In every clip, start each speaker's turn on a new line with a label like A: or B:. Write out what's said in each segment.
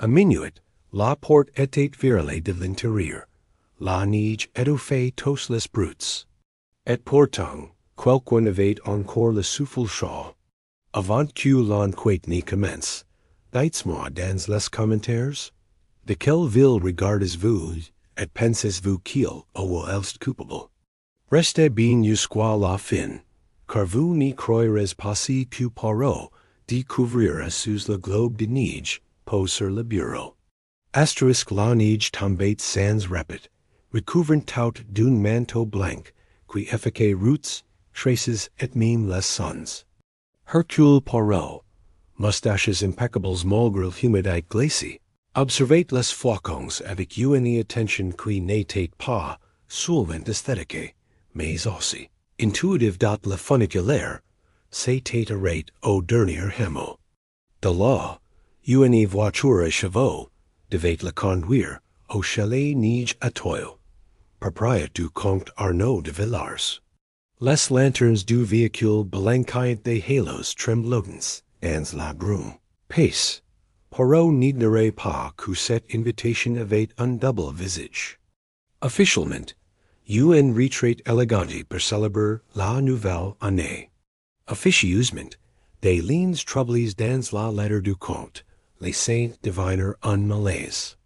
A: Minuit, la porte était virale de l'intérieur. La neige étouffait tous les bruits. Et pourtant, quelqu'un avait encore le souffle chaud. Avant que l'enquête n'y commence, dites-moi dans les commentaires, de quelle ville regardez-vous et pensez-vous qu'il ou elle est coupable? Restez bien jusqu'à la fin, car vous n'y croirez pas si que Poirot découvrira sous le globe de neige posé sur le bureau. Asterisk la neige tombait sans répit, recouvrant tout d'un manteau blanc, qui effaçait routes, traces et même les sons. Hercule Poirot, moustaches impeccables malgré l'humidité glacée, observait les flocons avec une attention qui n'était pas seulement esthétique, mais aussi intuitive dont le funiculaire s'était arrêté au dernier hameau. De là, une voiture à chevaux devait le conduire au Chalet neige à toile, propriété du comte Arnaud de Villars. Les lanternes du véhicule blanquaient des halos tremblotants dans la brume. Pace, Poirot n'ignorait pas que cette invitation avait un double visage. Officiellement, une retraite élégante pour célébrer la nouvelle année. Officieusement, des lignes troublées dans la lettre du comte, les saints devinèrent un malaise.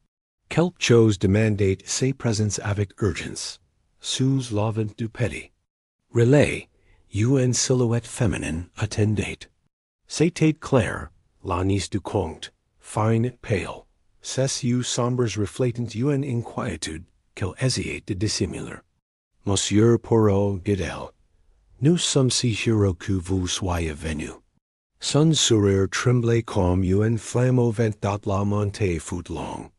A: Quelque chose demandait sa présence avec urgence, sous l'auvent du petit. Relais, une silhouette féminine attendait. C'était Claire, la nièce du comte, fine et pale, ses yeux sombres reflétant une inquiétude qu'elle essayait de dissimuler. Monsieur Poirot, dit-elle, nous sommes si heureux que vous soyez venu. Son sourire tremblait comme une flamme au vent dont la montée fut longue.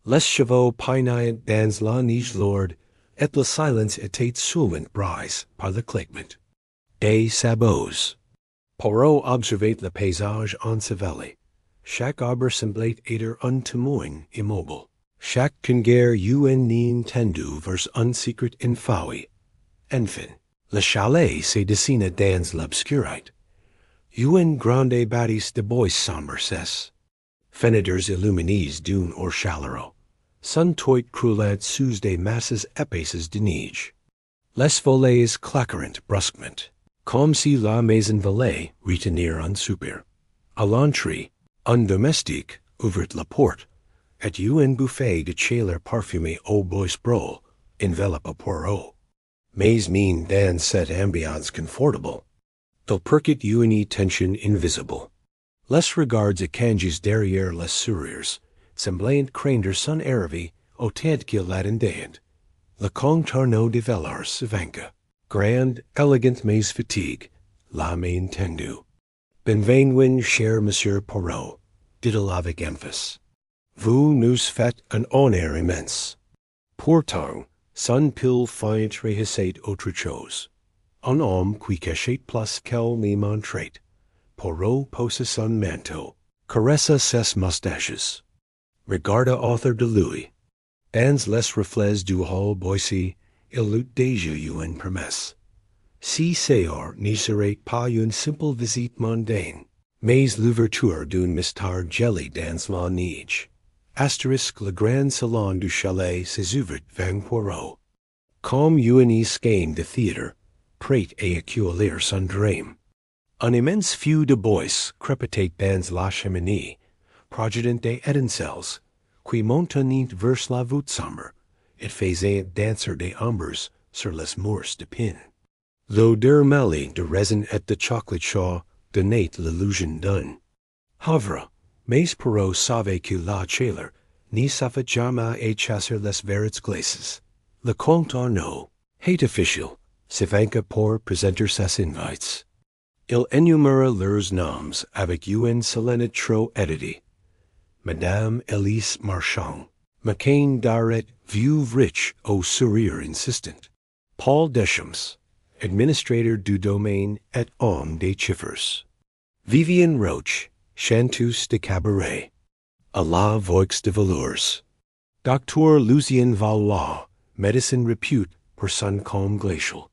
A: Les chevaux peinaient dans la neige lourde, et le silence était seulement brisé par le claquement des sabots. Poirot observait le paysage enseveli. Chaque arbre semblait être un témoin immobile. Chaque conguerre une ligne tendue vers un secret infaillible. Enfin, le chalet se dessinait dans l'obscurité. Une grande bâtisse de bois sombre cesse. Fenêtres illuminées d'un or chaleureux. Sun toit croulait sous des masses épaisses de neige. Les volets claquèrent brusquement, comme si la maison voulait retenir un soupir. À l'entrée, un domestique ouvrit la porte, et une bouffée de chaleur parfumée au bois brûlé enveloppa Poirot. Mais mine dans cette ambiance confortable, il perçut une tension invisible. Les regards échangés derrière les sourires semblaient craindre son arrivée au temps qu'il attendait. Le comte Arnaud de Villars s'avança, grand, élégant mais fatigué, la main tendue. Bienvenue, cher Monsieur Poirot, dit-il avec emphase. Vous nous faites un honneur immense. Pourtant, son pile feint réhissait autre chose. Un homme qui cachait plus qu'elle n'y montrait. Poirot posa son manteau, caressa ses moustaches, regarda author de lui. Dans les reflets du hall boissy, il eut déjà une promesse. Si Seor n'y serait pas une simple visite mondaine, mais l'ouverture d'un mystère gelé dans la neige. Asterisk le grand salon du chalet s'ouvrit vers Poirot. Comme une scheme de théâtre, prête à accueillir son drame. Un immense feu de bois crépitait dans la cheminée, projetant des étincelles, qui montaient vers la voûte sombre, et faisaient danser des ombres sur les murs de pin. L'odeur mêlée de raisin et de chocolat chaud donnait l'illusion d'un havre, mais Poirot savait que la chaleur n'y savait jamais à chasser les vertes glaces. Le comte Arnaud, hate official, s'avança pour présenter ses invites. Il énuméra leurs noms avec une solennité trop éditée. Madame Elise Marchand, McCain d'Arret, veuve riche au sourire insistant. Paul Deschamps, administrateur du domaine et homme des chiffres. Vivian Roche, chanteuse de cabaret. À la voix de velours. Docteur Lucien Valois, médecin répute pour son calme glacial.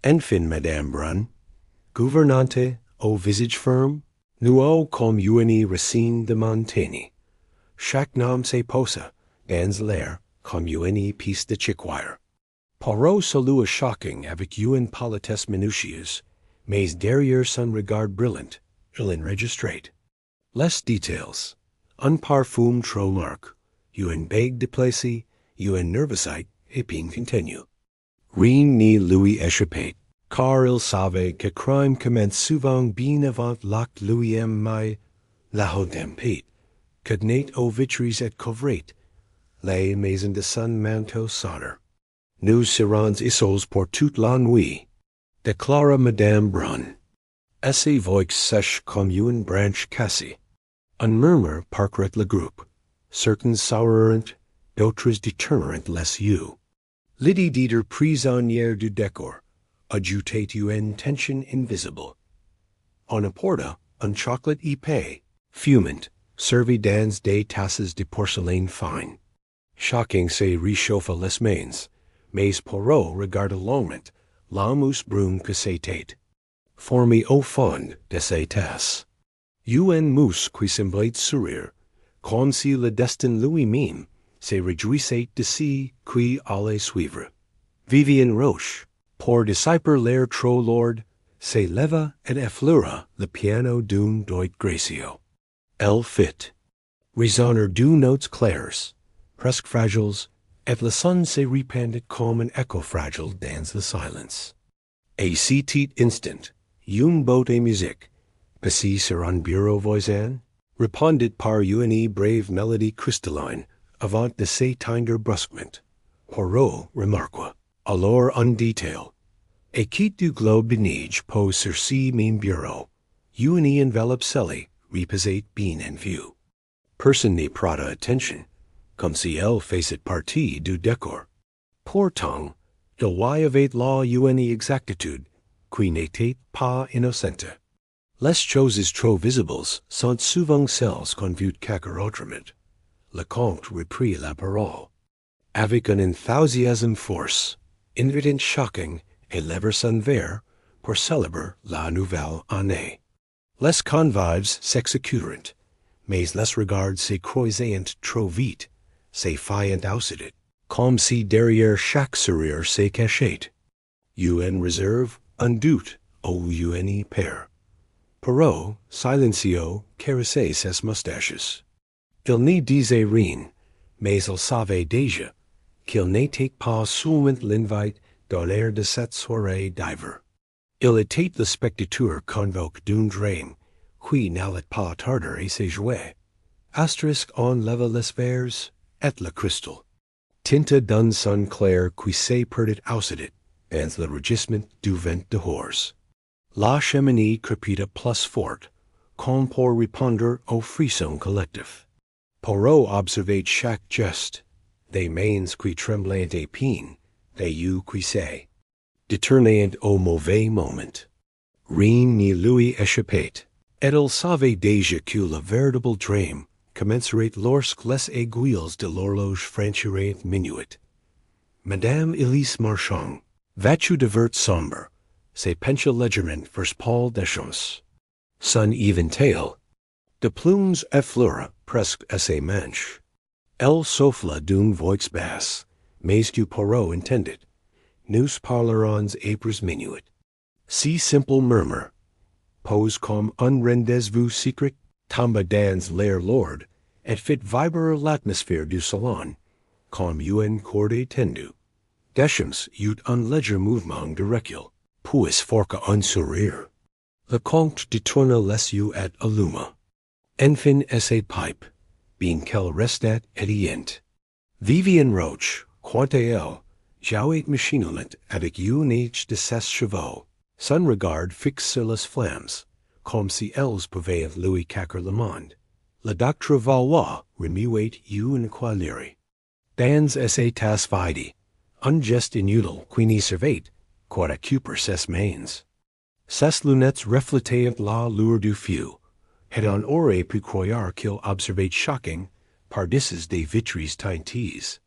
A: Enfin Madame Brun, gouvernante au visage ferme, nuau comme une racine de montagne. Chaque nom se posa, dans l'air, comme une piece de chiquire. Poirot salua shocking avec une politesse minutieuse, mais derrière son regard brillant, il enregistrate. Les details. Un parfum trop marque, une bague déplacée, une nervosité, et bien continue. Rien ne lui échappait, car il savait que crime commence souvent bien avant l'acte lui-même, mais la haute tempête, que n'est aux vitres et couvrette, les maisons de son manteau sonore. Nous serons ici pour toute la nuit, déclara Madame Brun. Et sa voix sèche comme une branche cassée. Un murmure parcourt le groupe, certains sourirent, d'autres détournèrent les yeux. L'idée d'être prisonnière du décor ajoutait une tension invisible. On apporta un chocolat épais, fumant, servi dans des tasses de porcelaine fine. Shocking se réchauffa les mains, mais Poirot regarda longuement la mousse brune que c'était, formée au fond de ces tasses. Une mousse qui semblait sourire, comme si le destin lui-même se réjouissait de ce qui allait suivre. Vivian Roche, pour dissiper l'air trop lourd, se leva et effleura le piano d'une doigt gracieux. Elle fit résonner deux notes claires, presque fragiles, et le son se répandit comme un écho fragile dans le silence. À cet instant, une beauté musique, passée sur un bureau voisin, répondit par une brave mélodie crystalline avant de s'éteindre brusquement. Poirot remarqua alors un détail. Et quitte du globe de neige pose sur ce même bureau, une enveloppe scellée reposait bien en vue. Personne n'y prêta attention, comme si elle faisait partie du décor. Pourtant, il y avait là une exactitude qui n'était pas innocente. Les choses trop visibles sont souvent celles qu'on vit quelque autrement. Le comte reprit la parole. Avec un enthousiasme force, invitant Shocking et leva son verre pour célébrer la nouvelle année. Les convives s'exécutèrent, mais les regards se croisaient trop vite, se faillant aussitôt, comme si derrière chaque sourire se cachait une réserve, un doute ou une peur. Poirot, silencieux, caressait ses moustaches. Il ne disait rien, mais il savait déjà qu'il n'était pas seulement l'invité dans l'air de cette soirée d'hiver. Il était le spectateur convoqué d'un drame qui n'allait pas tarder à se jouer. Asterisk on leva les verres et le cristal. Tinta d'un son clair qui se perdit aussitôt dans le rugissement du vent dehors. La cheminée crépita plus fort, comme pour répondre au frisson collectif. Poirot observait chaque geste, des mains qui tremblaient à peine, des yeux qui se détournaient au mauvais moment. Rien ne lui échappait, et il savait déjà que le véritable drame commencerait lorsque les aiguilles de l'horloge franchiraient minuit. Madame Elise Marchand, vêtue de vert sombre, se pencha légèrement vers Paul Deschamps. Son éventail de plumes effleura presque à ses manches. Elle souffla d'une voix basse, mais que Poirot entendit. Nous parlerons après minuit. Si simple murmure, pose comme un rendez-vous secret, tomba dans l'air lourd, et fit vibrer l'atmosphère du salon, comme une corde tendue. Deschamps eut un léger mouvement de recul, puis forqua un sourire. Le comte détourna les yeux et alluma. Enfin à ses pipes, bien qu'elle restait éteinte. Vivian Roche, quant à elle, jouait machinalement avec une de ses chevaux, son regard fixe sur les flammes, comme si elles pouvaient lui cacher le monde. Le docteur Valois remuait une coilerie. Dans ses tasses vides, un geste inutile qui n'y servait qu'à récupérer ses mains. Ses lunettes reflétaient la lueur du feu, et on aurait pu croire qu'il observait Shocking par-dessus des vitres teintées.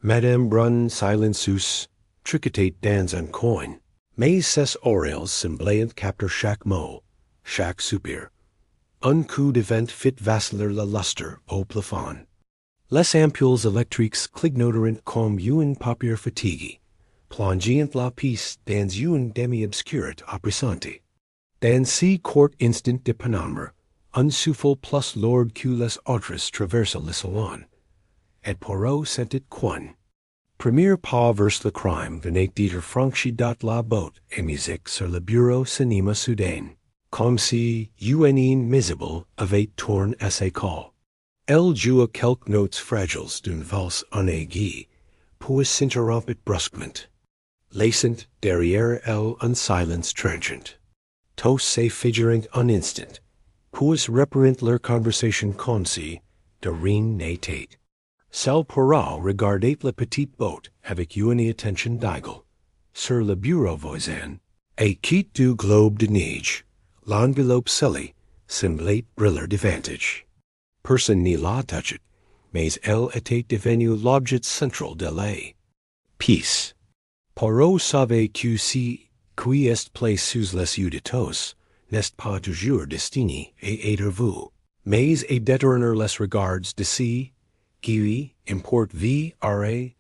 A: Madame Brun silencieuse tricotait dans un coin, mais ses oreilles semblaient capter chaque mot, chaque soupir. Un coup de vent fit vaciller le lustre au plafond. Les ampules électriques clignoterant comme une paupière fatiguée, plongeant la piste dans une demi-obscurité oppressante. Dans si court instant de pénombre, un souffle plus lourd que les autres traverse le salon, et Poirot sentit qu'un premier pas vers le crime venait d'être franchi dans la botte et musique sur le bureau s'anima soudain, comme si une invisible avait tourné à ses corps. Elle joua quelques notes fragiles d'une valse enneigée, puis s'interrompit brusquement, laissant derrière elle un silence tranchant. Tous se figurant un instant, puis reprirent leur conversation comme si de rien n'était. Seul Poirot regardait la petite botte avec une attention d'aigle. Sur le bureau voisin, et quitte du globe de neige, l'enveloppe scellée semblait briller davantage. Personne n'y la touchait, mais elle était devenue l'objet central de la pièce. Poirot savait que si qui est placé sous les yeux de tous n'est pas toujours destiné à être vu, mais à détourner les regards de si qui importe v-r-a-i-m-e-n-t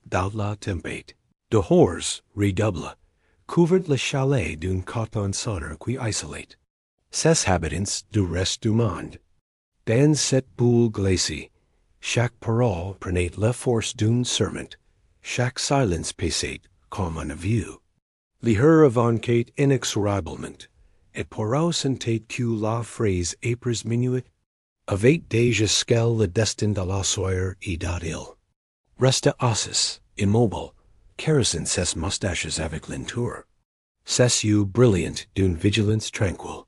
A: dans la tempête. Dehors redouble, couvert le chalet d'un coton sonore qui isolate ses habitants du reste du monde. Dans cette boule glacée, chaque parole prenait la force d'un serment, chaque silence passait comme un aveu. L'heure avançait inexorablement, et Poirot sentait que la phrase éprise minuit avait déjà scellé le destin de la soirée et d'il. Resta assis, immobile, caressant ses moustaches avec lenteur, ses yeux brillants d'une vigilance tranquille.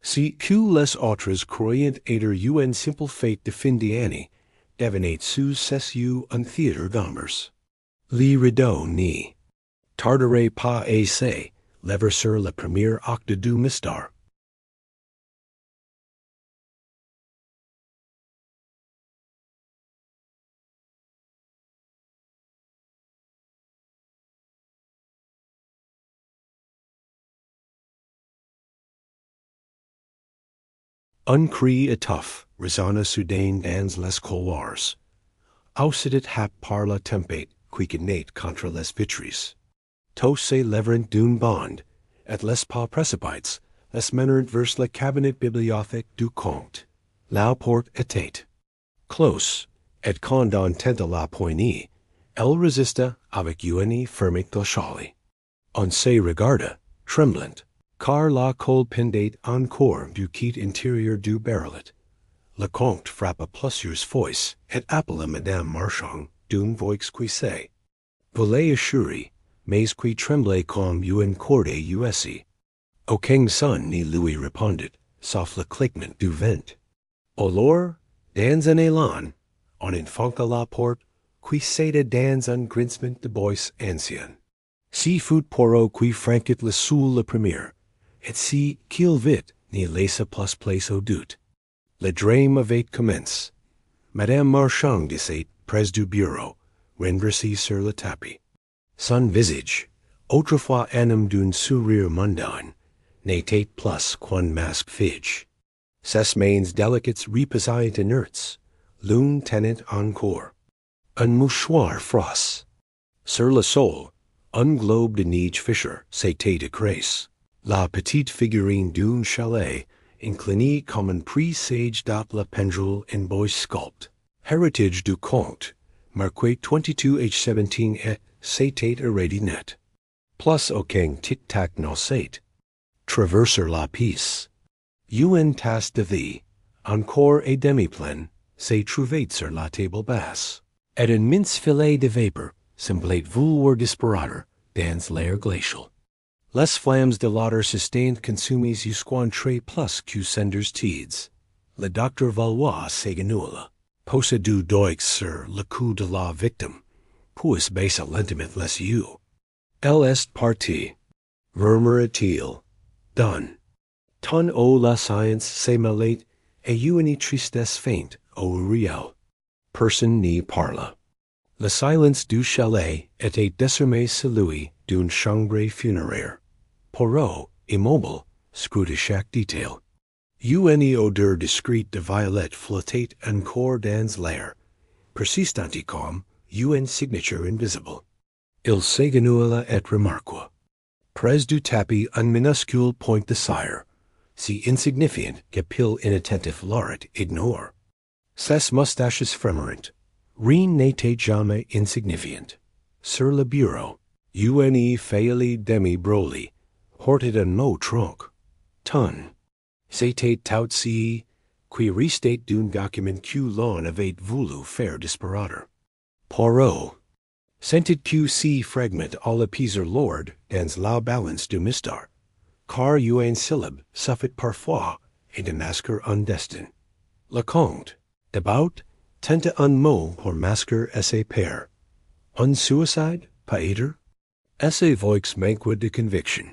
A: Si que les autres croyant être une simple fête de fin d'année, devenait sous ses yeux un théâtre d'ombres. Les rideaux n'y tarderaient pas à se lever sur le premier acte du mystère. Un cri étouffe résonna soudain dans les couloirs. Aussitôt hap par la tempête qui naît contre les vitres. Tous se lèverent d'un bond, et les pas précipités, les menèrent vers le cabinet bibliothéque du comte. La porte était close, et quand on tenta la poignée, elle résista avec une fermeté Chalet. On se regarda, tremblant, car la colle pendait encore du kit intérieur du barelet. Le comte frappa plusieurs fois et appela Madame Marchand d'une voix cuissée. Voulait assurer, mais qui tremblait comme une corde usée. Aucun son ni lui répondit, sauf le cliquement du vent. Alors, dans un élan, on enfonça la porte, qui céda dans un grincement de voix ancienne. Si fut Poirot qui franquit le sous le premier, et si qu'il vite n'y laissa plus place au doute. Le drame avait commencé. Madame Marchand disait près du bureau, renversée sur le tapis. Son visage, autrefois animé d'un sourire mondain, n'était plus qu'un masque fige. Ses mains délicates reposaient inertes, l'une tenait encore un mouchoir froisse. Sur le sol, un globe de neige fisher s'était écrasé. La petite figurine d'un chalet, inclinée comme un présage dans la pendule en bois sculpté, héritage du comte, marqué 22h17 et s'était arrêté net. Plus aucun tic-tac n'osait traverser la pièce. Une tasse de thé, encore et demi-pleine, s'est trouvée sur la table basse, et un mince filet de vapeur semblait vouloir disparaître dans l'air glacial. Les flammes de l'autre sustained consumées jusqu'en très plus que senders tides. Le docteur Valois s'éganouilla, posa du doigt sur le cou de la victime, puis baissa lentement les yeux. Elle est partie, murmura-t-il. Done. Ton haut la science se mêlait et une tristesse feinte au réel. Personne n'y parla. Le silence du chalet était désormais celui d'une chambre funéraire. Poirot, immobile, scrutait chaque détail. Une odeur discrète de violet flottate encore dans l'air, persistanticum, une signature invisible. Il s'éganouilla et remarqua. Près du tapis un minuscule point de cire, si insignifiant que pile inattentif l'aurait ignore. Ses moustaches frémiraient. Rien n'était jamais insignifiant. Sur le bureau, une failli demi-broli, portait un mot tronc. Ton. C'était tout ci, qui restait d'un document que l'on avait voulu faire disparaître. Poirot. Sentit que si fragment à l'apaiser l'ord dans la balance du mystère, car une syllabe suffit parfois et de masquer un destin. Le comte, d'abord, tenta un mot pour masquer ses pairs. Un suicide, peut-être? Ses voix manquaient de conviction,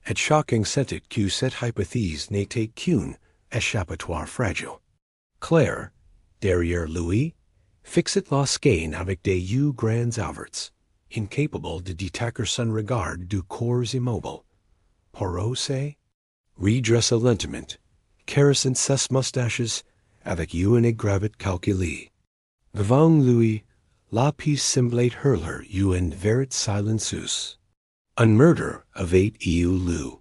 A: et chacun sentit que cette hypothèse n'était qu'une échappatoire fragile. Claire, derrière lui, fixait la skein avec des yeux grands ouverts, incapable de détacher son regard du corps immobile. Poirot se redressa lentement, caressant ses moustaches avec une gravité calculée. Devant lui, la pièce semblait hurler une vérité silencieuse. Un meurtre avait eu lieu,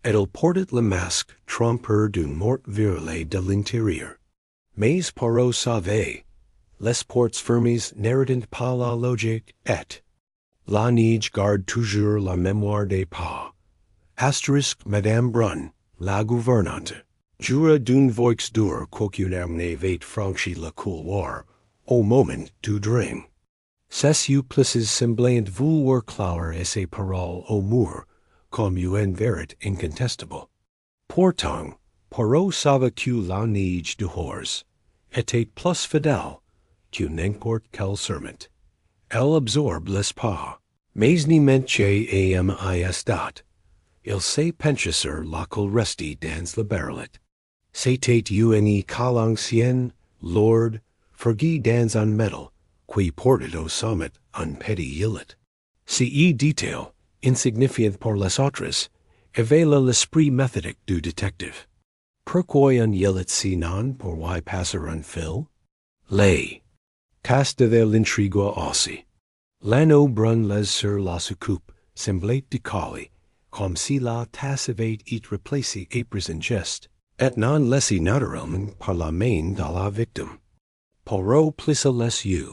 A: et il portait le masque trompeur d'une mort violée de l'intérieur. Mais Poirot savait, les portes fermées n'étaient pas la logique, et la neige garde toujours la mémoire des pas. Asterisk Madame Brun, la gouvernante, jura d'une voix dure qu'aucun homme n'avait franchi le couloir au moment du drame. Ses yeux plissés semblaient vouloir clore ses paroles au mur comme une vérité incontestable. Pourtant, Poirot savait que la neige dehors était plus fidèle que n'importe quel serment. Elle absorbe les pas, mais n'y manque dat. Il se pencha sur la col resté dans le barolet. C'était une l'ancien lord, forgé dans un métal, qui portait au sommet un petit yillet. Ce détail, insignifiant pour les autres, éveilla l'esprit méthodique du détective. Pourquoi un yillet sinon pour y passer un fil? Les casse de l'intrigue aussi. L'anneau brun les sur la soucoupe semblait décoller, comme si la tasse avait été replacée après un geste, et non laissée naturellement par la main de la victime. Poirot plissa les yeux.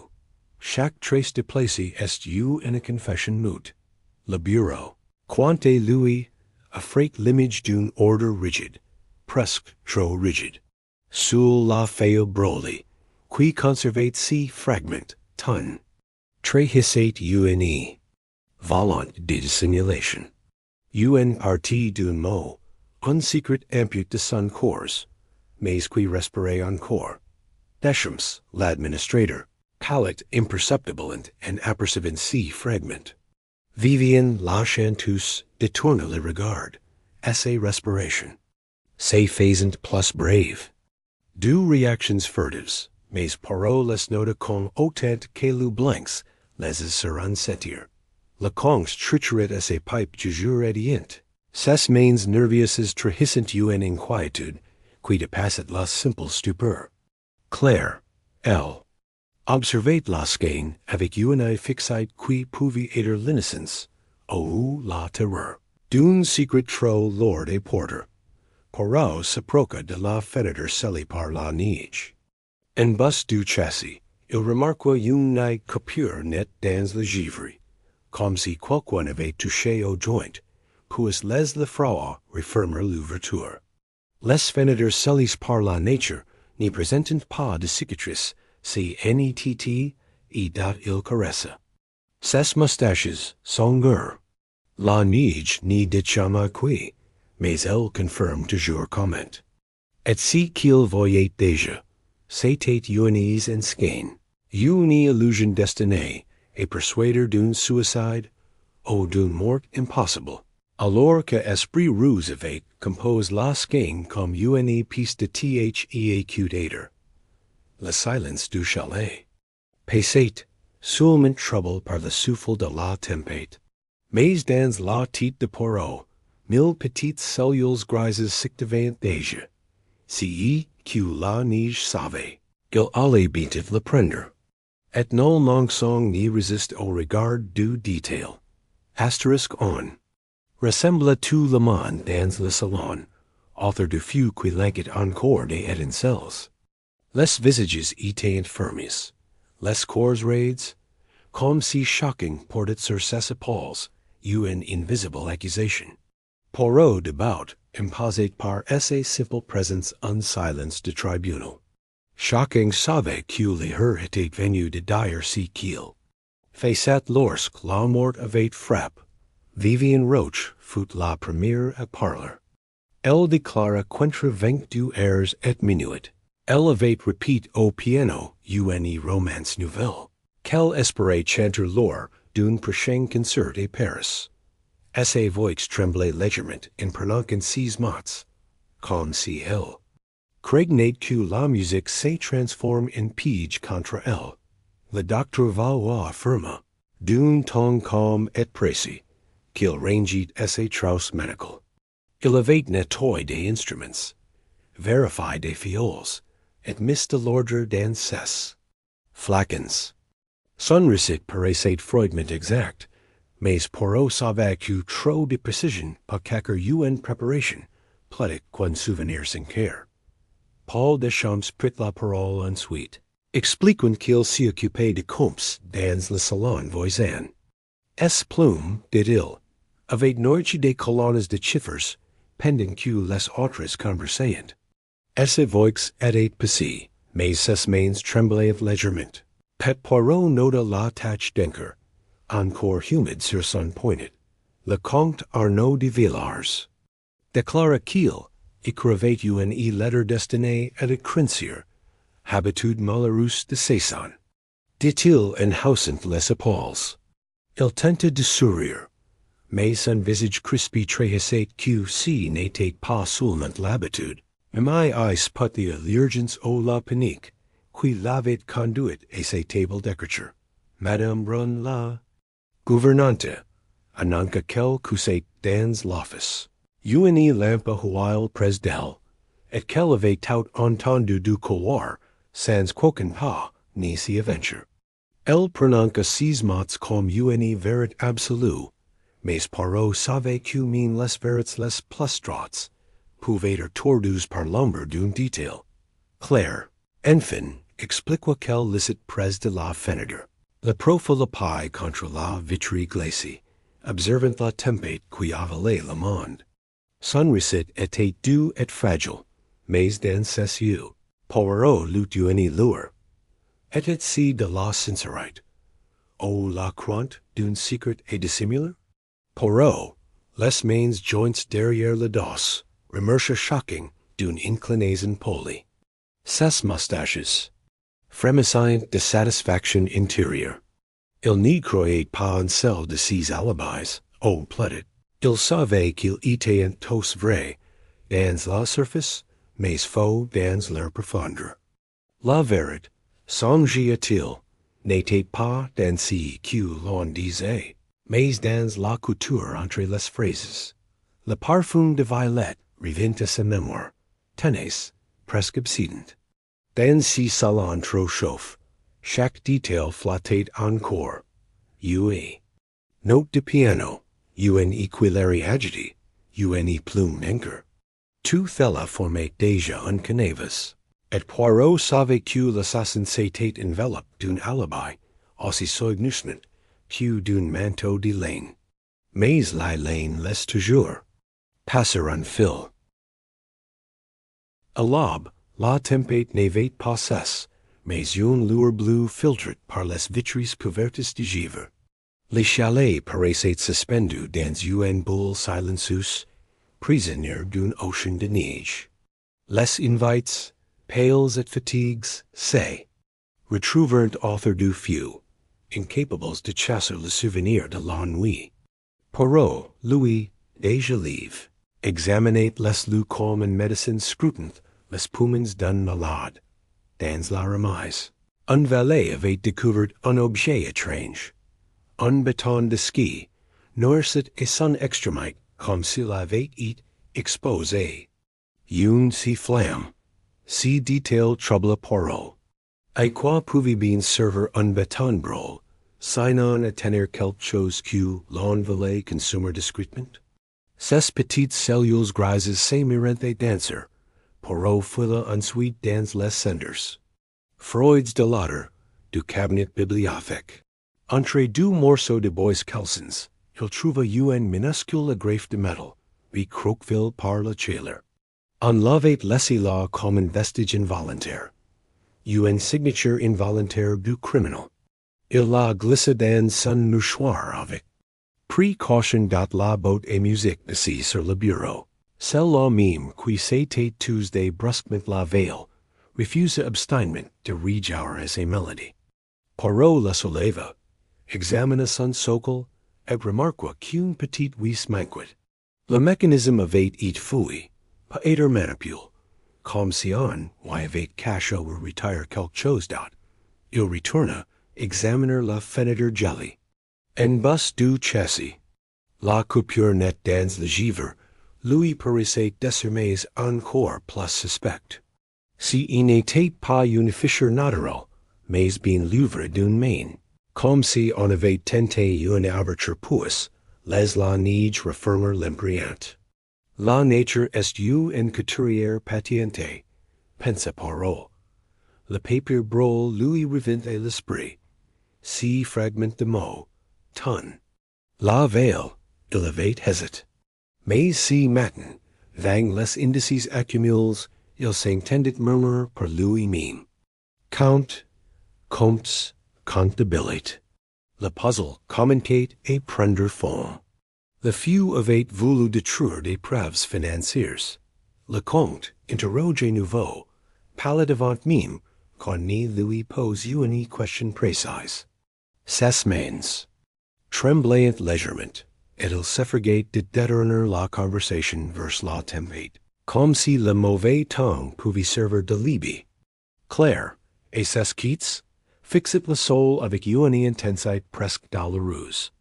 A: Chaque trace déplacée est une confession mute. Le bureau, quant à lui, offrait l'image d'un ordre rigide, presque trop rigide. Sous la feuille brûlée, qui conservait si fragment, ton, trahissait une volant de dissimulation. Une partie d'un mot, un secret impute de son cours, mais qui respirait encore. Deschamps, l'administrateur, calait imperceptible and apercevant si fragment. Vivien la chanteuse détourna le regard, à ses respirations. C'est faisant plus brave. Deux réactions furtives, mais Poirot les nota con autant que le blancs les sur un sentir. Le conche tricherait à ses pipes toujours radiant. Ses mains nerveuses trahissant une inquiétude, qui dépassait la simple stupeur. Claire, elle, observait la skein avec une œil fixé qui pouvait être l'innocence, ou la terreur, d'un secret trop lourd et porteur. Poirot s'approcha de la fenêtre scellée par la neige. En bas du châssis, il remarqua une coupure nette dans le givre, comme si quelqu'un avait touché au joint, puis les froid refermer l'ouverture. Les fenêtres scellées par la nature n'y présentent pas de cicatrices, si nett et dat il caressa. Ses moustaches s'engueurent. La neige n'y dit jamais qui, mais elle confirme toujours comment. Et si qu'il voyait déjà, c'était une en skein, une illusion destinée, et persuader d'un suicide, ou d'une mort impossible. Alors que esprit ruse avait compose la skein comme une piece de theater. Le silence du chalet passait, seulement troublé par le souffle de la tempête. Mais dans la tête de Poirot, mille petites cellules grises s'activaient déjà. que la nige save, qu'il allait beatit le prendre. Et non long song ni resist au regard du detail. Asterisk on. Ressemble tout le monde dans le salon, author du few qui lancet encore des étincelles. Les visages étaient fermes, les corps raides, comme si chacun portait sur ses épaules une invisible accusation. Poirot devout, imposé par essa simple présence en silence de tribunal. Chacun savait que l'heure était venue de dire ce qu'il faisait lorsque la mort avait frappé. Vivian Roche fut la première à parler. Elle déclara contre 22 heures et minutes. Elle avait répété au piano une romance nouvelle, qu'elle espérait chanter lors d'un prochain concert à Paris. Et sa voix tremblait légèrement en prononçant ces mots, comme si elle craignait que la musique se transforme en piège contre elle. Le docteur Valois affirma, d'un ton calme et précis, qu'il rangeait ses trousses médicales. Il avait nettoyé des instruments, vérifié des fioles, et mis de l'ordre dans ses flacons. Son récit paraissait froidement exact, mais Poirot savait que trop de précision pour quelque une préparation, plaidait qu'un souvenir sincère. Paul Deschamps prit la parole ensuite, expliquant qu'il s'occupait de comps dans le salon voisin. S. Plume, dit-il, avait nourri des colonnes de chiffres, pendant que les autres conversaient. Sa voix était paisible, mais ses mains tremblaient légèrement. Pet Poirot nota la tache d'encre, encore humide sur son poignet. Le comte Arnaud de Villars déclara qu'il écrivait une lettre destinée à de Crincier, habitude malheureuse de saison. Dit-il en haussant les épaules. Il tentait de sourire, mais son visage crispé trahissait que ce n'était pas seulement l'habitude, mais put de l'urgence ou la panique, qui l'avait conduit à sa table d'écriture. Madame Brun la gouvernante, annonça qu'elle coussait dans l'office. Une lampe while près d'elle, et qu'elle avait tout entendu du couloir, sans qu'aucun pas ni s'y aventure. Elle prononça ces mots comme une vérité absolue, mais Poirot savait que même les vérités les plus droites pouvaient être tordues par l'ombre d'un détail. Claire, enfin, expliqua qu'elle lisait près de la fenêtre. Le profil le paille contre la vitre glacée, observant la tempête qui avalait le monde. Son récit était doux et fragile, mais dans ses yeux, Poirot lut une lueur. Était-ce de la sincérité, ou la crainte d'un secret et dissimulé? Poirot, les mains jointes derrière le dos, remarqua chacun d'une inclinaison polie. Ses moustaches frémissaient de satisfaction intérieure. Il n'y croyait pas en celle de ses alibis, ou plaidait. Il savait qu'il était tous vrai dans la surface, mais faux dans leur profondeur. La vérité, songeait-il, n'était pas dans ce que l'on disait, mais dans la couture entre les phrases. Le parfum de violette revint à sa mémoire, tenace, presque obsédant. Dans ce salon trop chauffe, chaque détail flottait encore. Note de piano, une équilibre agité, une plume d'encre. Tout cela formait déjà un canevas. Et Poirot savait que l'assassin s'était enveloppé d'un alibi, aussi soigneusement que d'un manteau de laine. Mais la laine laisse toujours passer un fil. À l'aube, la tempête n'avait pas cessé, mais une lueur bleue filtrée par les vitres couvertes de givre. Les chalets paraissaient suspendus dans une boule silencieuse, prisonniers d'un ocean de neige. Les invites, pales et fatigues, retrouvèrent author du feu, incapables de chasser le souvenir de la nuit. Poirot, lui, déjà live, examinait les lieux comme une médecine scrutant les poumons d'un malade. Dans la remise, un valet avait découvert un objet étrange. Un bâton de ski, noircit et son extrémité comme s'il avait été exposé. Une flamme, See detail trouble Poirot. I qua pouvez bien server un béton brol, sinon à tenir quelque chose que l'on voulait consumer discrètement? Ces petites cellules grises s'aimeraient danser, Poirot fila ensuite dans les cendres. Freud's de l'autre, du cabinet bibliophique. Entre deux morceaux de bois calcins, il trouva un minuscule agrafe de métal, be croqueville par le jailer. On l'avait laissé là comme un vestige involontaire. Une signature involontaire du criminel. Il l'a glissé dans son mouchoir avec précaution la botte et musique assise sur le bureau. Celle-là même qui s'était Tuesday brusquement la veille, refusa obstinement de rejoindre ses mélodies. Poirot la souleva, examina son socle, et remarqua qu'une petite vis manquait. Le mécanisme avait été fouillé, pas être manipulé, comme si on avait caché ou retiré quelque chose d'autre. Il retourna, examiner la fenêtre jolie. En bas du châssis, la coupure nette dans le givre, lui paraissait désormais encore plus suspect. Si il n'était pas une fissure naturelle, mais bien l'ouvre d'une main, comme si on avait tenté une ouverture pousse, les la neige refermer l'embrayant. La nature est une couturière patiente, pensa Poirot. Le papier brûle lui revint à l'esprit. Si fragment de mot, ton. La veille, il avait hésité. Mais si matin, vang les indices accumules, il s'entendit murmure par lui-même. Count, comptes, comptabilité. Le puzzle commentait et prendre forme. Le few avait voulu détruire des preuves financières. Le compte interrogeait nouveau, parla devant même, quand ni lui pose une question précise. Ses mains tremblaient légèrement, et il s'efforçait de détourner la conversation vers la tempête, comme si le mauvais temps pouvait servir d'alibi. Claire, et ses quittes, fixait le sol avec une intensité presque douloureuse.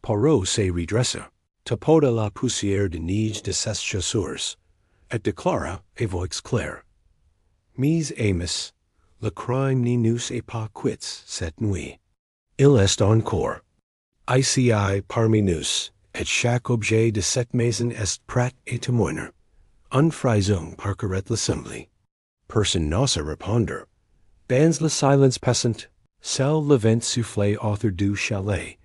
A: Poirot se redressa, tapoda la poussière de neige de ses chaussures, et déclara à voix claire. Mes amis, le crime ne nous est pas quitte cette nuit. Il est encore. Ici parmi nous, et chaque objet de cette maison est prêt à témoigner. En frison parcourait l'assemblée. Personne n'osa répondre. Dans le silence passant, seul le vent soufflait autour du chalet,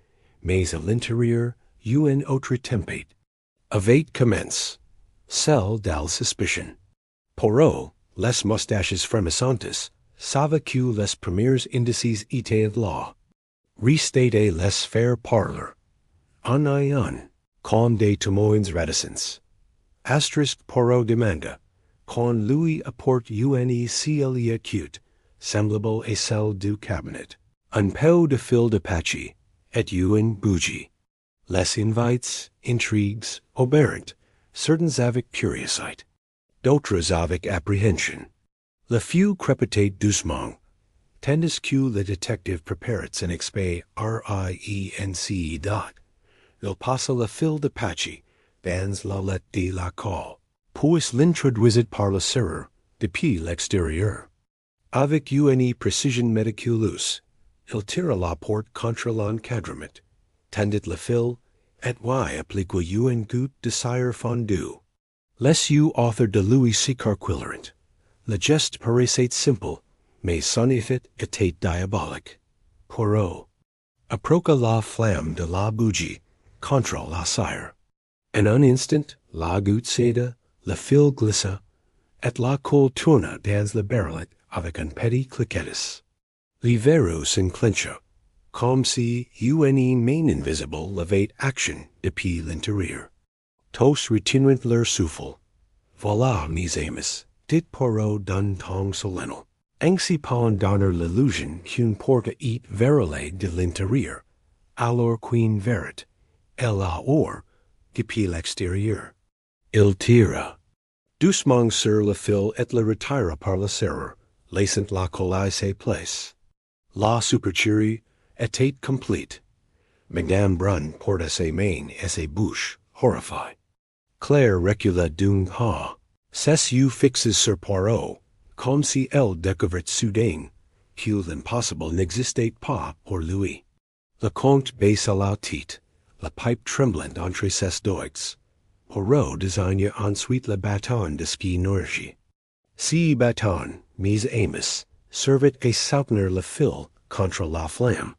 A: mais à l'intérieur, une autre tempête avait commencé, celle de la suspicion. Poirot, les moustaches frémissantes, savait que les premiers indices étaient là. Restatait les faire parler. En ayant, comme des témoins réticents. Asterisk Poirot demanda, qu'on lui apporte une cile acute, semblable à celle du cabinet, un peu de fil de papier, et une bougie. Les invites, intrigues, obérant, certains avec curiosité, d'autres avec apprehension. Le feu crépitait doucement, tandis que le détective préparait son expé RIENC dot. Il passa le fil de papier dans la lettre de la call, puis l'introduisit par le serrure depuis l'extérieur. Avec une précision méticuleuse, il tira la porte contre l'encadrement, tendit le fil, et y appliqua une goutte de cire fondue. Les yeux author de lui s'écarquilleront. Le geste paraissait simple, mais son effet était diabolique. Poirot approcha la flamme de la bougie contre la cire. En un instant, la goutte céda, le fil glissa, et la colle tourna dans le barrelet avec un petit cliquetis. Le verrou s'enclencha, comme si une main invisible l'avait action depuis l'intérieur. Tous retinrent leur souffle. Voilà, mes amis, dit Poirot d'un ton solennel, ainsi pas donner l'illusion qu'une porte est verrouillée de l'intérieur, alors qu'une verite, elle a or, depuis l'extérieur. Il tira doucement sur le fil et le retira par la serrure, laissant la colle à sa place. La supercherie était complète. Madame Brun porta ses mains et ses bouches, horrifiée. Claire recula d'un pas, ses yeux fixés sur Poirot, comme si elle découvrait soudain qu'il impossible n'existait pas pour lui. Le comte baissa la tête, la pipe tremblant entre ses doigts. Poirot désigna ensuite le bâton de ski nourgi. Ce bâton, mis Amos, servait à soutenir le fil contre la flamme.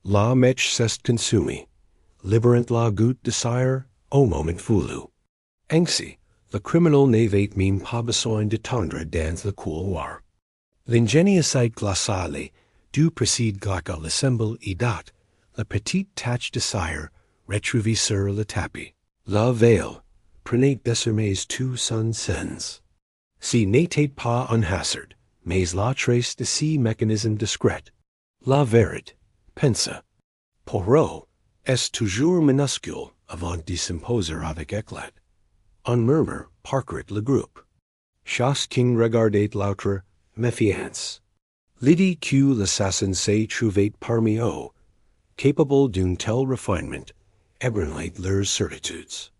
A: La mèche s'est consumée, libérant la goutte de cire au moment voulu. Ainsi, le criminel n'avait même pas besoin de tendre dans le couloir. L'ingéniosité glaciale du précide Glacé le symbole et date, la petite tache de cire retrouvée sur le tapis. La veille prenait désormais tout son sens. Ce n'était pas un hasard, mais la trace de ce mécanisme discret. La vérité, pensa Poirot, est toujours minuscule avant de s'imposer avec éclat. Un murmure parcourut le groupe. Chacun regardait l'autre, méfiance. L'idée que l'assassin s'est trouvé parmi eux, capable d'un tel refinement, ébranlait leurs certitudes.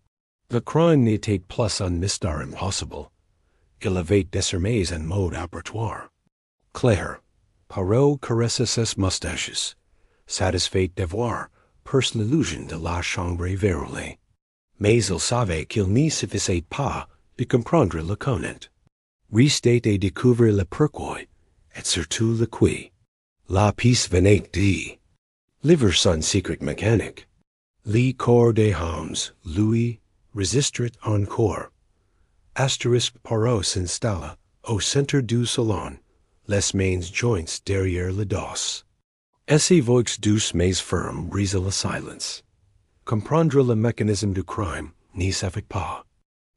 A: Le crime n'était plus un mystère impossible. Il avait désormais un mode opératoire. Clair, Poirot caressa ses moustaches, satisfait d'avoir percé l'illusion de la chambre verrouillée. Mais il savait qu'il ne suffisait pas de comprendre le concept. Restait à découvrir le pourquoi, et surtout le qui. La pièce venait de livre son secret mécanique. Le corps des hommes, lui, résistait encore. Asterisk Poirot s'installa au centre du salon, les mains jointes derrière le dos. Et ses voix douces mais fermes brisa le silence. Comprendre le mécanisme du crime n'y savait pas.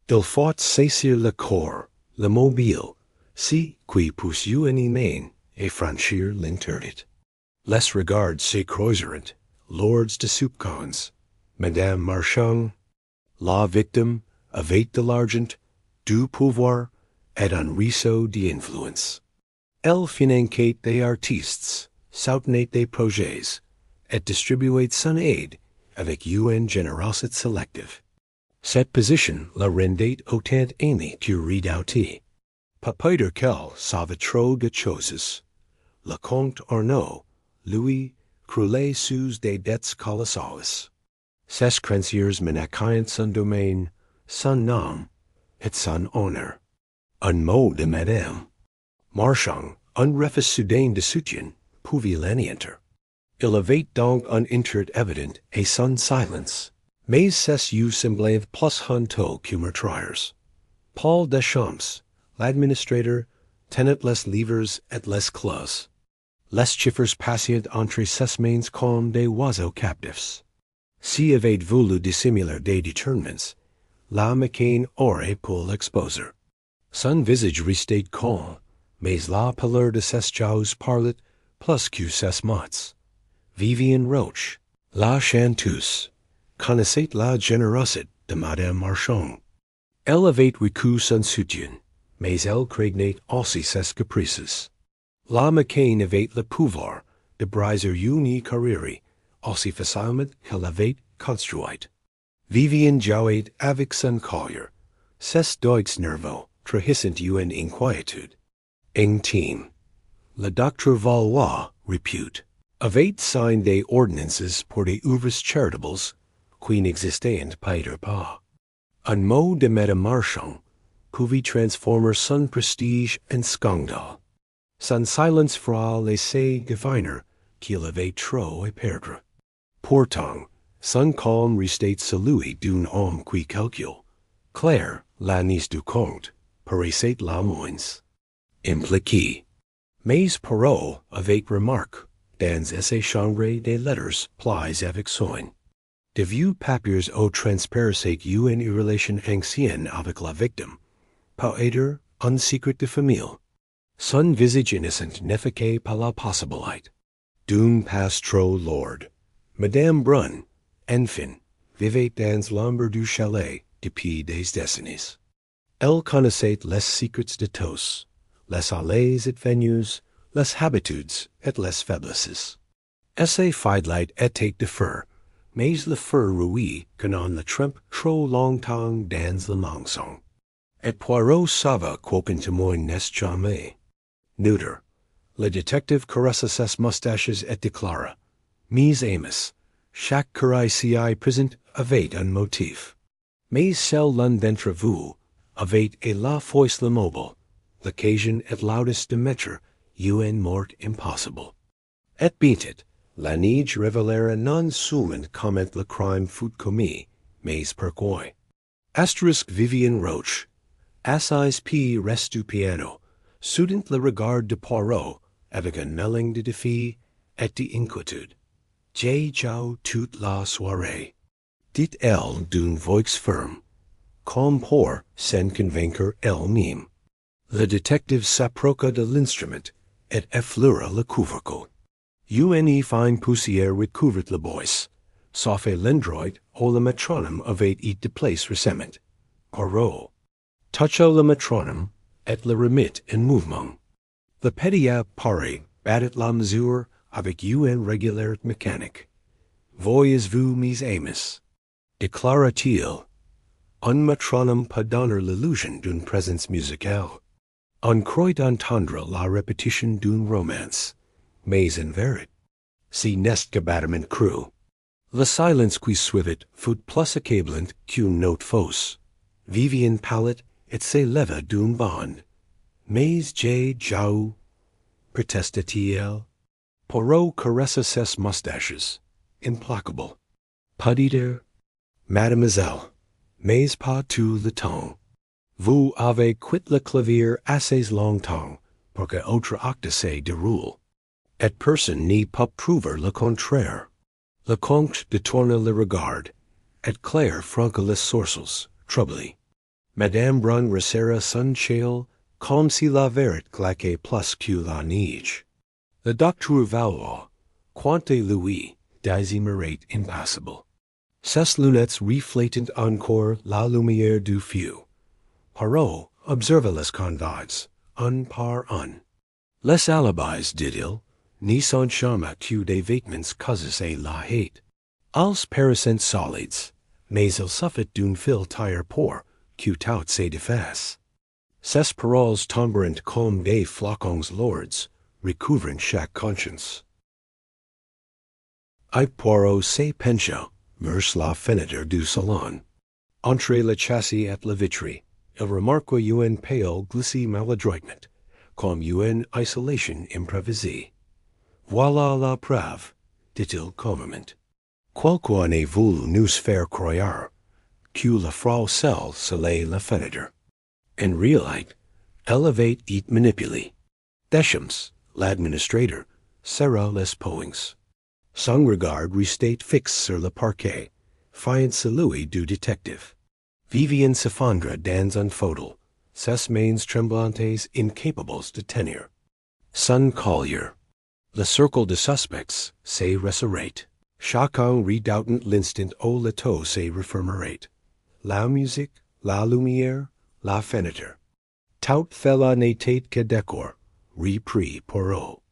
A: Il faut saisir le corps, le mobile, si qui pousse une main et franchir l'interdit. Les regards se croiseront, lords de soupçons, Madame Marchand, la victime, avait de l'argent, du pouvoir, et un réseau d'influence. Elle finançait des artistes, soutenait des projets, et distribuait son aide avec une générosité sélective. Cette position la rendait autant aimée que redoutée. Peut-être qu'elle savait trop de choses. Le comte Arnaud, lui, croulait sous des dettes colossales. Ses créanciers menaçaient son domaine, son nom, et son honneur. Un mot de Madame Marchand, un refus soudain de soutien, pouvait l'anéantir. Il avait donc un intérêt évident à son silence, mais ses yeux semblaient plus honteux que meurtriers. Paul Deschamps, l'administrateur, tenait les livres et les clés. Les chiffres passaient entre ses mains comme des oiseaux captifs. S'il avait voulu dissimuler des détournements, la machine aurait pu l'exposer. Son visage restait calme, mais la pâleur de ses joues parlait plus que ses mots. Vivian Roche, la chanteuse, connaissait la générosité de Madame Marchand. Elle avait reçu son soutien, mais elle craignait aussi ses caprices. La machine avait le pouvoir de briser une carrière aussi facilement qu'elle l'avait construite. Vivian jouait avec son collier, ses doigts nerveux trahissant une inquiétude intime. Le docteur Valois, repute, avait signé des ordonnances pour des œuvres charitables qui n'existaient pas. Un mot de Madame Marchand pouvait transformer son prestige en scandale. Son silence fera laisser deviner qu'il avait trop à perdre. Pourtant, son calme restait celui d'un homme qui calcule. Claire, la nièce du comte, paraissait la moins impliquée. Mais Poirot avait remarqué, dans ses chambres des lettres pliées avec soin, de vieux papiers où transparaissait une relation ancienne avec la victime, peut-être un secret de famille. Son visage innocent n'évoquait pas la possibilité d'un pas trop lourd. Madame Brun, enfin, vivait dans l'ombre du chalet depuis des décennies. Elle connaissait les secrets de tous, les allées et venues, les habitudes et les faiblesses. Ses fidèles étaient de fer, mais le fer rouillé qu'on le trempe trop longtemps dans le mensonge. Et Poirot savait qu'aucun témoin n'est jamais Neuter. Le détective caresse ses moustaches et déclare, mes amis, chaque créer présente avec un motif. Mais seul l'un d'entre vous avait et la foice le mobile, l'occasion et l'audace de mettre un mort impossible. Et bientôt, la neige révélera non seulement comment le crime fut commis, mais pourquoi. Asterisk Vivian Roche, assise P. restu piano, soudain le regard de Poirot, avec un mélange de défi et d'inquiétude. J'ai joué toute la soirée, dit-elle d'une voix ferme, comme pour s'en convaincre elle-même. Le détective s'approcha de l'instrument et effleura le couvercle. Une fine poussière recouvrit le bois, sauf l'endroit où le métronome avait été placé récemment. Poirot toucha le métronome et le remit en mouvement. Le petit appareil battit la mesure avec une régularité mécanique. Voyez-vous, mes amis, déclara-t-il, un métronome peut donner l'illusion d'une présence musicale. On croit entendre la répétition d'une romance, mais en vérité, si n'est que battement creux. Le silence qui suivit fut plus accablant qu'une note fausse. Vivian pâlit et s'éleva d'un bond. Mais j'ai joué, protesta-t-il. Poirot caressa ses moustaches, implacable. Petite mademoiselle, mais pas tout le temps. Vous avez quitté le clavier assez longtemps pour que autre acte se déroule. Et personne n'y peut prouver le contraire. Le comte détourna le regard, et Claire franqua les sourcils, troublée. Madame Brun resserra son châle, comme si la vérité glaçait plus que la neige. Le docteur Valois, quant à lui, demeurait impassible. Ses lunettes reflétant encore la lumière du feu. Poirot observa les convives, un par un. Les alibis, dit-il, n'y sont jamais que des vêtements causés à la hâte. Ils paraissent solides, mais ils suffisent d'un fil tire pour que tout se défasse. Ces paroles tomberont comme des flocons lourds, recouvrant chaque conscience. Et Poirot se pencha vers la fenêtre du salon. Entre le châssis et la vitrine, il remarqua une pale glissée maladroitement, comme une isolation improvisée. Voilà la preuve, dit-il calmement. Quelqu'un a voulu nous faire croire que la frau seule scellait la fenêtre. En réalité, elle avait été manipulée. Deschamps, l'administrateur, serra les poings. Son regard restait fixe sur le parquet, fiant celui du détective. Vivian s'effondra dans un fauteuil, ses mains tremblantes incapables de tenir. Son collier. Le cercle de suspects se resserrait. Chacun redoutant l'instant où le taux se refermerait. La musique, la lumière, la fenêtre. Tout cela n'était que décor, reprit Poirot.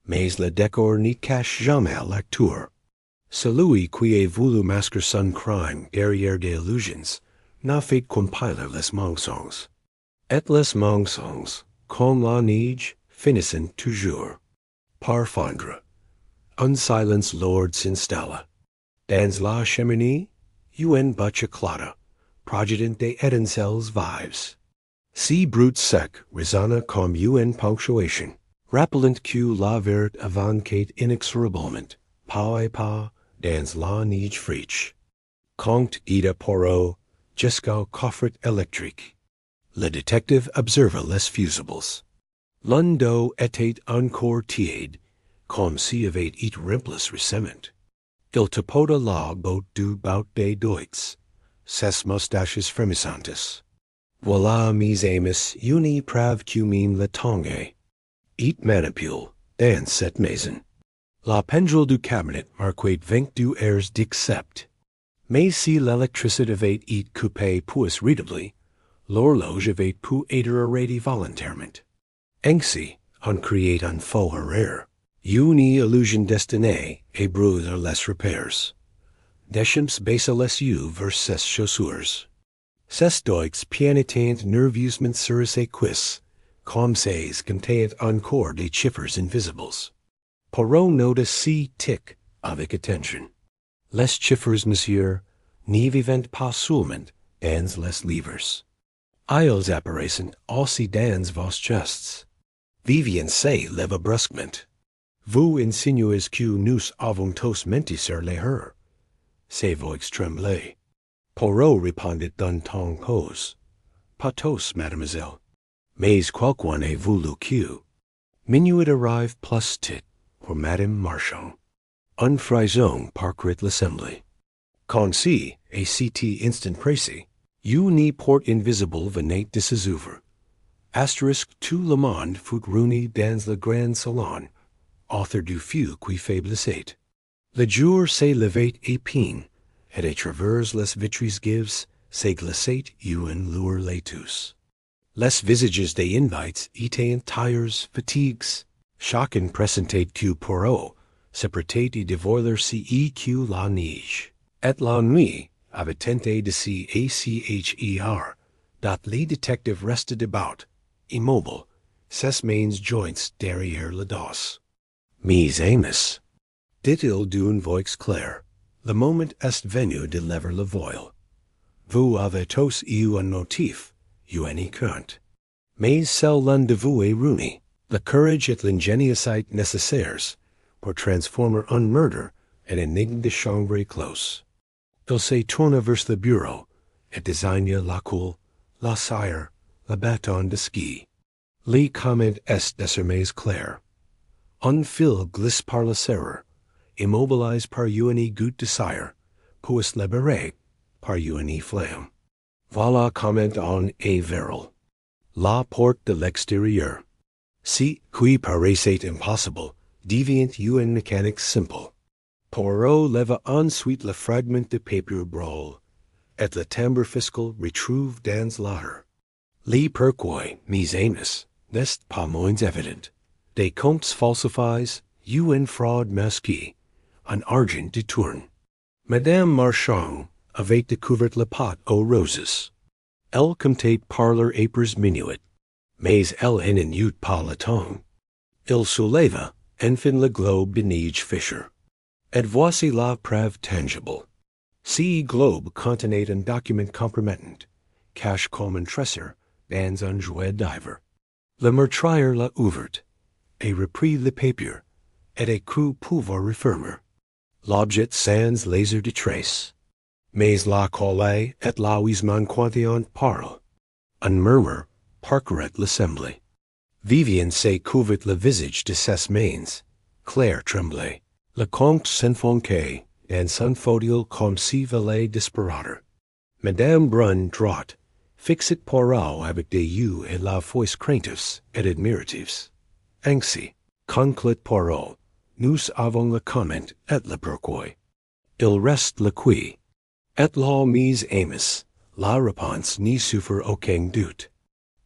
A: Mais le décor n'y cache jamais l'acteur. Celui qui a voulu masquer son crime derrière des illusions n'a fait compiler les mensonges. Et les mensonges, comme la neige, finissent toujours par fondre. Un silence lourd s'installa. Dans la cheminée, une bûche éclata, projetant des étincelles vives. Si brute sec résonna comme une ponctuation, rappelant que la vérité avançait inexorablement, pas à pas, dans la neige fraîche. Comte guida Poirot jusqu'au coffret électrique. Le détective observa les fusibles. L'un d'eux était encore tiède, comme s'il avait été remplis récemment. Il tapota la botte du bout des doigts, ses moustaches frémissantes. Voilà, mes amis, une preuve que mine le tangue. Et manipule, dans cette maison. La pendule du cabinet marquait 22 heures d'except. Mais si l'électricité avait été coupée irrémédiablement, l'horloge avait pu être arrêtée volontairement. Ainsi, on créait un faux horaire. Une illusion destinée à brûler les repères. Deschamps baissa les yeux vers ses chaussures. Ses doigts pianotant nerveusement sur ses cuisses, comme ces containent encore des chiffres invisibles. Poirot noticed C. Tick avec attention. Les chiffres, monsieur, ne vivent pas seulement dans les livres. Ils apparaissent aussi dans vos gestes. Vivien se leva brusquement. Vous insinuez que nous avons tous menti sur l'erreur. C'est vos tremblés. Poirot répondit d'un ton pose. Pas tous, mademoiselle. Mais quelqu'un a voulu que minuit arrive plus tôt pour Madame Marchand. Une frison parcourt l'assemblée. Quand si, et cet instant précis, une porte invisible venait de se ouvrir. Asterisk tout le monde fut réuni dans le grand salon, author du feu qui faiblissait. Le jour s'est levé et peine, et à travers les vitres gives, s'est glacé une lueur laiteuse. Les visages des invités étaient tired, fatigues. Chacun pressentait que Poirot s'apprêtait à dévoiler ce que la neige. Et la nuit avait tenté de s'y ACHER, dont les détectives restaient debout, immobiles, ses mains jointes derrière le dos. Mes amis, dit-il d'une voix claire, le moment est venu de lever le voile. Vous avez tous eu un motif, eu un compte. Mais seul l'un de vous est réuni, le courage et l'ingéniosité nécessaires pour transformer un meurtre en énigme de chambre close. Il se tourna vers le bureau et désigna la coule, la cire, le bâton de ski. Le comment est désormais clair. Un fil glisse par la serrure, immobilisé par une goutte de cire, puis libéré par une flamme. Voilà comment on est viril. La porte de l'extérieur. Ce qui paraissait impossible devient une mécanique simple. Poirot leva ensuite le fragment de papier brûlé, et le timbre fiscal retrouve dans l'autre. Le pourquoi, mes amis, n'est pas moins évident. Des comptes falsifiés, une fraude masquée, un argent détourné. Madame Marchand avait découvert le pot aux roses. Elle comptait par leurs épres minuit, mais elle n'en eut pas le temps. Il souleva, enfin le globe de neige fisher. Et voici la preuve tangible. Ce globe contenait un document compromettant, caché comme un trésor dans un jouet d'ivoire. Le meurtrier l'a ouvert, et repris le papier, et a cru pouvoir refermer. L'objet sans laser de trace. Mais la collée et la wisement quantiant parle. Un murmure parcourait l'assemblée. Vivien se couvrit le visage de ses mains. Claire tremblait. Le comte s'enfonçait dans son fauteuil comme si valait disparaître. Madame Brun droite, fixait Poirot avec des yeux et la voix craintifs et admiratifs. Ainsi, conclut Poirot, nous avons le comment et le pourquoi. Il reste le qui. Et là, mes amis, la réponse n'y souffre aucun doute.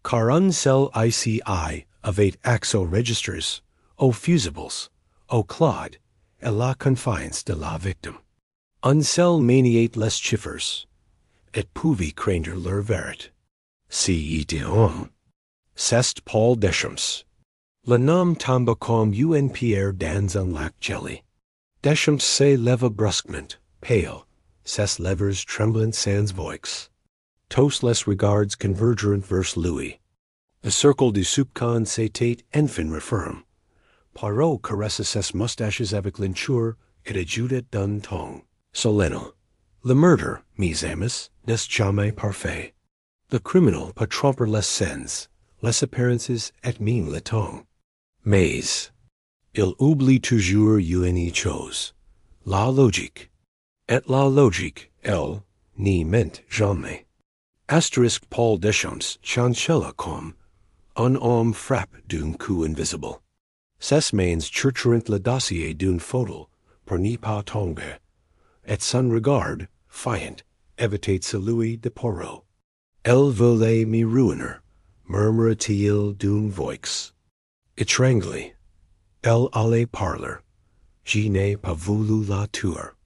A: Car un seul ICI avait accès aux registres, aux fusibles, aux clods, et la confiance de la victime. Un seul maniait les chiffres, et pouvait craindre leur vérité. Si était homme. C'est Paul Deschamps. Le nom tomba comme une pierre dans un lac gelé. Deschamps se leva brusquement, pale, ses lèvres tremblant sans voix. Tous les regards convergèrent vers lui. Le cercle du soupçon s'était enfin refermé. Poirot caressa ses moustaches avec lenteur et ajouta d'un ton solennel. Le meurtre, mes amis, n'est jamais parfait. Le criminel peut tromper les scènes, les apparences et même le ton. Mais il oublie toujours une chose, la logique. Et la logique, elle, n'y ment jamais. Asterisk Paul Deschamps chancela comme un homme frappe d'un coup invisible. Ses mains cherchèrent le dossier d'une photo pour n'y pas tomber, et son regard, fiant, évitait celui de Poirot. Elle voulait me ruiner, murmura-t-il d'une voix. Étranglée, elle allait parler. Je n'ai pas voulu la tuer.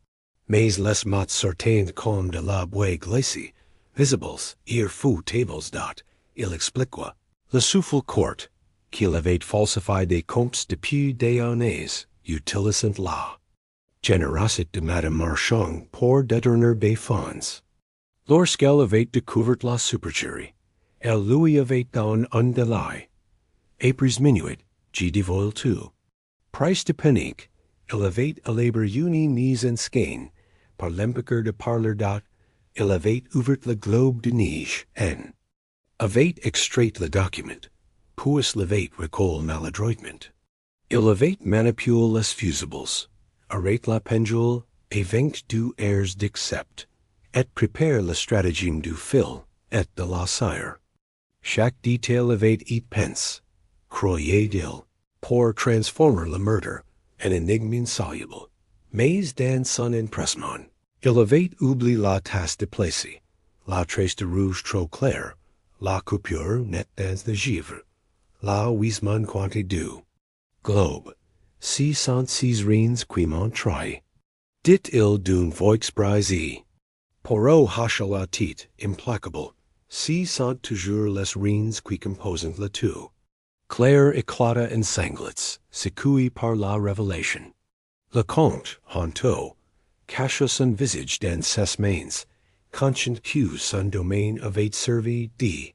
A: Mais les mots sortaient comme de la boue glacée, visibles, ir fou tables dot, il expliqua. Le souffle court, qu'il avait falsifié des comptes depuis des années, utilisant la générosité de Madame Marchand pour détourner des fonds. Lorsqu'elle avait découvert la supercherie, elle lui avait donné un délai. Après minuit, j'ai dévoilé tout. Price de panique, il avait élaboré une mise en scène, par l'empire de parler date, il avait ouvert le globe de neige, en avait extrait le document, puis l'avait recollé maladroitement. Il avait manipulé les fusibles, arrêté la pendule, et vaincu airs d'accept, et préparé le stratagème du fil, et de la cire. Chaque détail avait été pensé, croyait-il, pour transformer le meurtre en énigme insoluble. Mais dans son empressement, il avait oublié la tasse de placer, la trace de rouge trop claire, la coupure nette dans le givre, la wisement quantité d'eau. Globe, 606 reins qui montraient. Dit-il d'une voix brisée. Poirot hocha la tête, implacable. 600 toujours les reins qui composent le tout. Claire éclata en sanglets, secouée par la révélation. Le comte, honteux, cacha son visage dans ses mains, conscient que son domaine avait servi de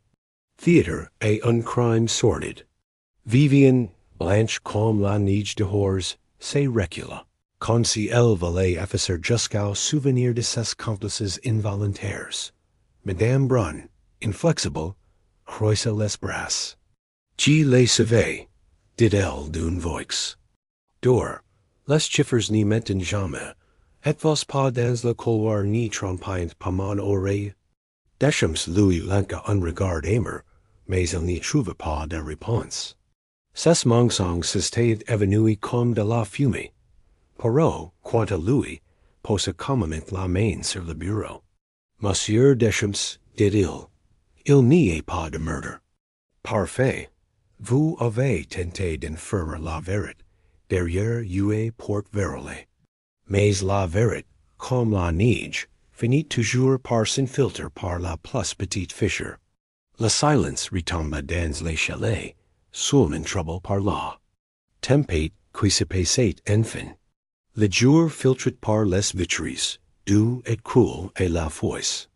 A: théâtre à un crime sordide. Vivian, blanche comme la neige dehors, se recula, comme si elle voulait effacer jusqu'au souvenir de ses complices involontaires. Madame Brun, inflexible, croisa les bras. Je les savais, dit-elle d'une voix. Dor, les chiffres n'y mentent jamais. Et-vous pas dans le couloir ni trompant pas mon oreille? Deschamps lui lança un regard amer, mais il n'y trouva pas de réponse. Ses mensonges s'étaient évanouis comme de la fumée. Poirot, quant à lui, posa calmement la main sur le bureau. Monsieur Deschamps, dit-il, il n'y a pas de meurtre. Parfait. Vous avez tenté d'inférer la vérité derrière une porte verrouillée. Mais la vérité, comme la neige, finit toujours par s'infiltrer par la plus petite fissure. Le silence retomba dans les chalets, seulement troublé par la tempête qui se passait enfin. Le jour filtrait par les vitres, doux et cool à la fois.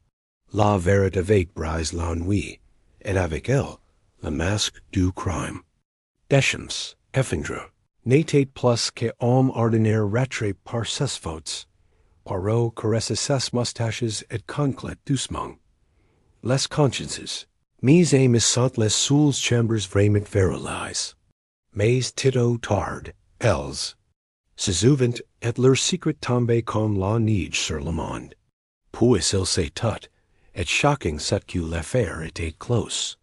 A: La vérité avait brisé la nuit, et avec elle, le masque du crime. Deschamps, effondré, n'était plus qu'homme ordinaire ratré par ses fautes. Poirot caressa ses moustaches et conclait doucement. Les consciences, mises à misant les seules chambres vraiment verrouillées. Mais tôt tard, elles se souvent et leur secret tombé comme la neige sur le monde. Puis il s'est tout, et shocking ce que l'affaire était close.